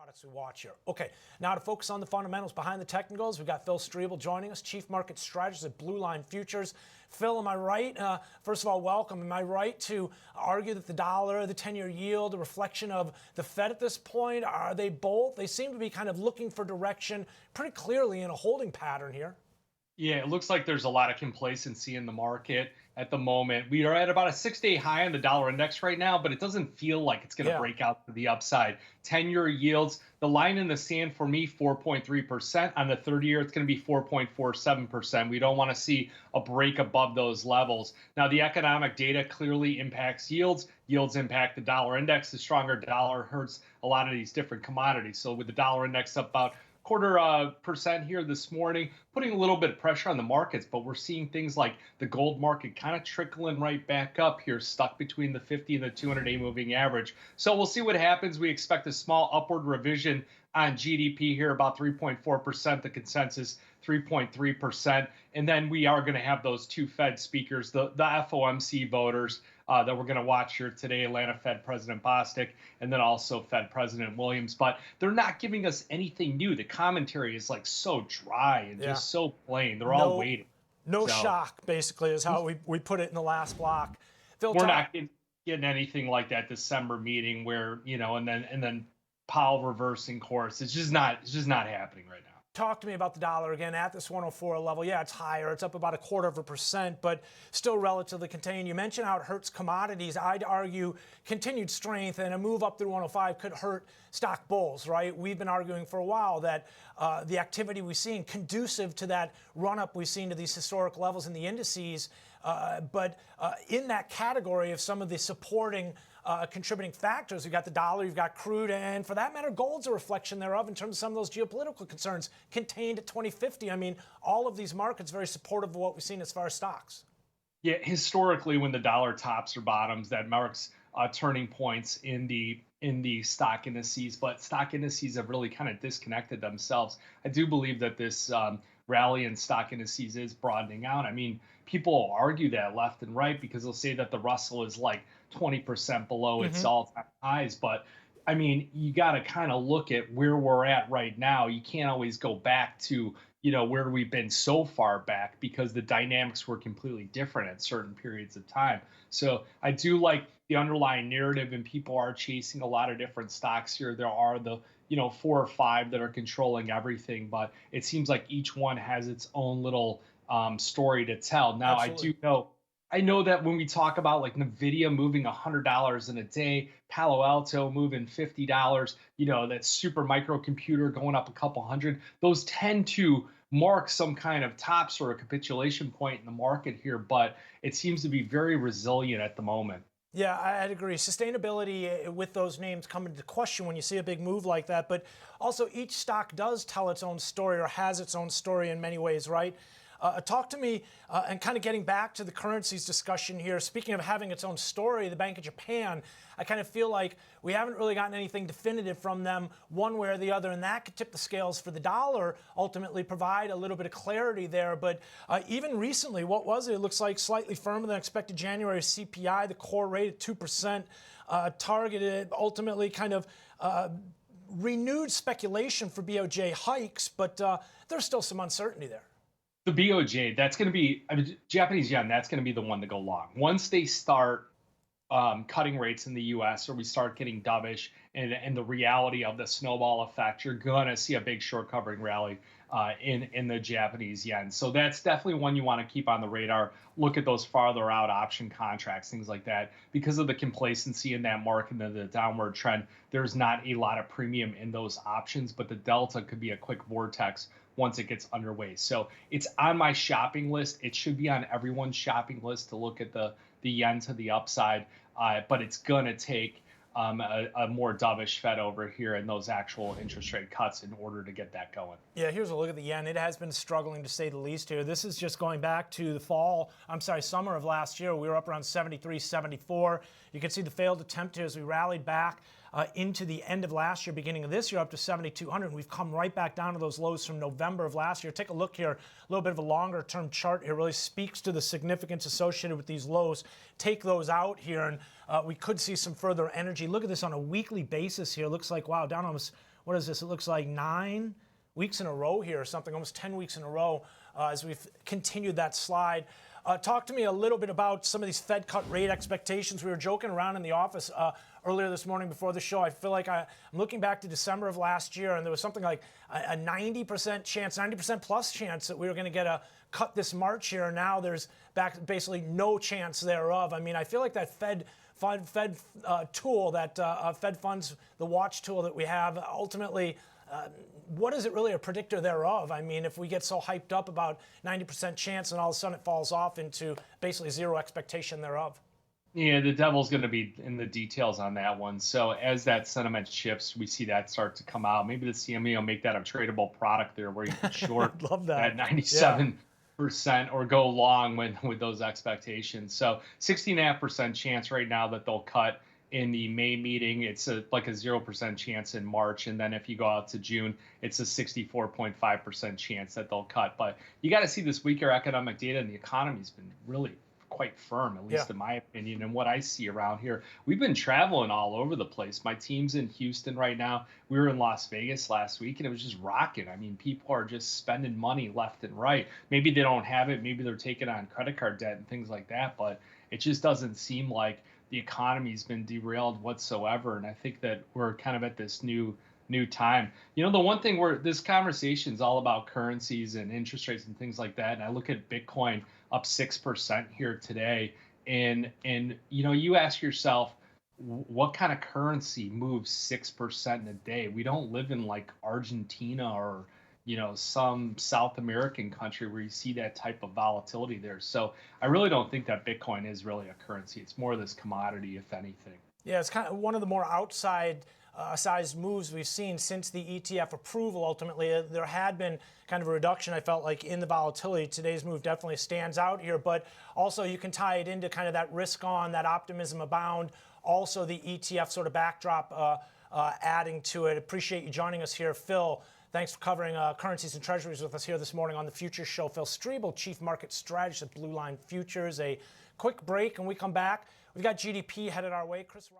products we watch here. Okay, now to focus on the fundamentals behind the technicals, we've got Phil Strebel joining us, Chief Market Strategist at Blue Line Futures. Phil, am I right? First of all, welcome. Am I right to argue that the dollar, the 10-year yield, a reflection of the Fed at this point? Are they both? They seem to be kind of looking for direction pretty clearly in a holding pattern here. Yeah, it looks like there's a lot of complacency in the market at the moment. We are at about a 6-day high on the dollar index right now, but it doesn't feel like it's going to break out to the upside. 10-year yields, the line in the sand for me, 4.3%. On the 30-year, it's going to be 4.47%. We don't want to see a break above those levels. Now, the economic data clearly impacts yields. Yields impact the dollar index. The stronger dollar hurts a lot of these different commodities. So with the dollar index up about 0.25% here this morning, putting a little bit of pressure on the markets, but we're seeing things like the gold market kind of trickling right back up here, stuck between the 50 and the 200-day moving average. So we'll see what happens. We expect a small upward revision on GDP here, about 3.4%, the consensus 3.3%. And then we are going to have those two Fed speakers, the FOMC voters that we're going to watch here today, Atlanta Fed President Bostic, and then also Fed President Williams. But they're not giving us anything new. The commentary is like so dry and just so plain. They're all waiting. No shock, basically, is how we put it in the last block. Phil, we're not getting anything like that December meeting where, you know, and then Powell reversing course. It's just not happening right now. Talk to me about the dollar again at this 104 level. Yeah, it's higher. It's up about 0.25%, but still relatively contained. You mentioned how it hurts commodities. I'd argue continued strength and a move up through 105 could hurt stock bulls, right? We've been arguing for a while that the activity we've seen conducive to that run-up we've seen to these historic levels in the indices, but in that category of some of the supporting contributing factors, you've got the dollar, you've got crude, and for that matter, gold's a reflection thereof in terms of some of those geopolitical concerns contained at 2050. I mean, all of these markets very supportive of what we've seen as far as stocks. Yeah, historically, when the dollar tops or bottoms, that marks turning points in the stock indices, but stock indices have really kind of disconnected themselves. I do believe that this rally in stock indices is broadening out. I mean, people argue that left and right because they'll say that the Russell is like 20% below its all-time highs, but I mean, you got to kind of look at where we're at right now. You can't always go back to, you know, where we've been so far back because the dynamics were completely different at certain periods of time. So I do like the underlying narrative, and people are chasing a lot of different stocks here. There are the, you know, 4 or 5 that are controlling everything, but it seems like each one has its own little story to tell. Now, I know that when we talk about like NVIDIA moving $100 in a day, Palo Alto moving $50, you know, that super microcomputer going up a couple hundred, those tend to mark some kind of tops or a capitulation point in the market here, but it seems to be very resilient at the moment. Yeah, I'd agree. Sustainability with those names come into question when you see a big move like that, but also each stock does tell its own story or has its own story in many ways, right? Talk to me, and kind of getting back to the currencies discussion here, speaking of having its own story, the Bank of Japan, I kind of feel like we haven't really gotten anything definitive from them one way or the other, and that could tip the scales for the dollar, ultimately provide a little bit of clarity there. But even recently, what was it? It looks like slightly firmer than expected January CPI, the core rate at 2%, targeted ultimately kind of renewed speculation for BOJ hikes, but there's still some uncertainty there. The BOJ, that's going to be, I mean, Japanese yen, that's going to be the one to go long. Once they start cutting rates in the U.S. or we start getting dovish and the reality of the snowball effect, you're going to see a big short covering rally in the Japanese yen. So that's definitely one you want to keep on the radar. Look at those farther out option contracts, things like that. Because of the complacency in that market and the downward trend, there's not a lot of premium in those options, but the delta could be a quick vortex once it gets underway. So it's on my shopping list. It should be on everyone's shopping list to look at the yen to the upside, but it's going to take a more dovish Fed over here and those actual interest rate cuts in order to get that going. Yeah, here's a look at the yen. It has been struggling to say the least here. This is just going back to the summer of last year. We were up around 73, 74. You can see the failed attempt here as we rallied back into the end of last year, beginning of this year, up to 7,200. We've come right back down to those lows from November of last year. Take a look here. A little bit of a longer term chart here really speaks to the significance associated with these lows. Take those out here, and we could see some further energy. Look at this on a weekly basis here. Looks like, wow, down almost what is this? It looks like 9 weeks in a row here or something, almost 10 weeks in a row as we've continued that slide. Talk to me a little bit about some of these Fed cut rate expectations. We were joking around in the office earlier this morning before the show. I feel like I'm looking back to December of last year, and there was something like a 90% chance, 90% plus chance that we were going to get a cut this March here. And now there's basically no chance thereof. I mean, I feel like that Fed tool, that Fed funds, the watch tool that we have, ultimately, what is it really a predictor thereof? I mean, if we get so hyped up about 90% chance and all of a sudden it falls off into basically zero expectation thereof. Yeah, the devil's going to be in the details on that one. So as that sentiment shifts, we see that start to come out. Maybe the CME will make that a tradable product there where you can short Love that. 97% or go long with those expectations. So 16.5% chance right now that they'll cut in the May meeting. It's like a 0% chance in March. And then if you go out to June, it's a 64.5% chance that they'll cut. But you got to see this weaker economic data, and the economy's been really quite firm, at least in my opinion, and what I see around here. We've been traveling all over the place. My team's in Houston right now. We were in Las Vegas last week, and it was just rocking. I mean, people are just spending money left and right. Maybe they don't have it. Maybe they're taking on credit card debt and things like that, but it just doesn't seem like the economy's been derailed whatsoever. And I think that we're kind of at this new time. You know, the one thing where this conversation is all about currencies and interest rates and things like that. And I look at Bitcoin up 6% here today. And you know, you ask yourself, what kind of currency moves 6% in a day? We don't live in like Argentina or, you know, some South American country where you see that type of volatility there. So I really don't think that Bitcoin is really a currency. It's more this commodity, if anything. Yeah, it's kind of one of the more outside sized moves we've seen since the ETF approval. Ultimately, there had been kind of a reduction, I felt like, in the volatility. Today's move definitely stands out here, but also you can tie it into kind of that risk on, that optimism abound, also the ETF sort of backdrop adding to it. Appreciate you joining us here, Phil. Thanks for covering currencies and treasuries with us here this morning on the Futures Show. Phil Strebel, Chief Market Strategist at Blue Line Futures. A quick break, and we come back. We've got GDP headed our way. Chris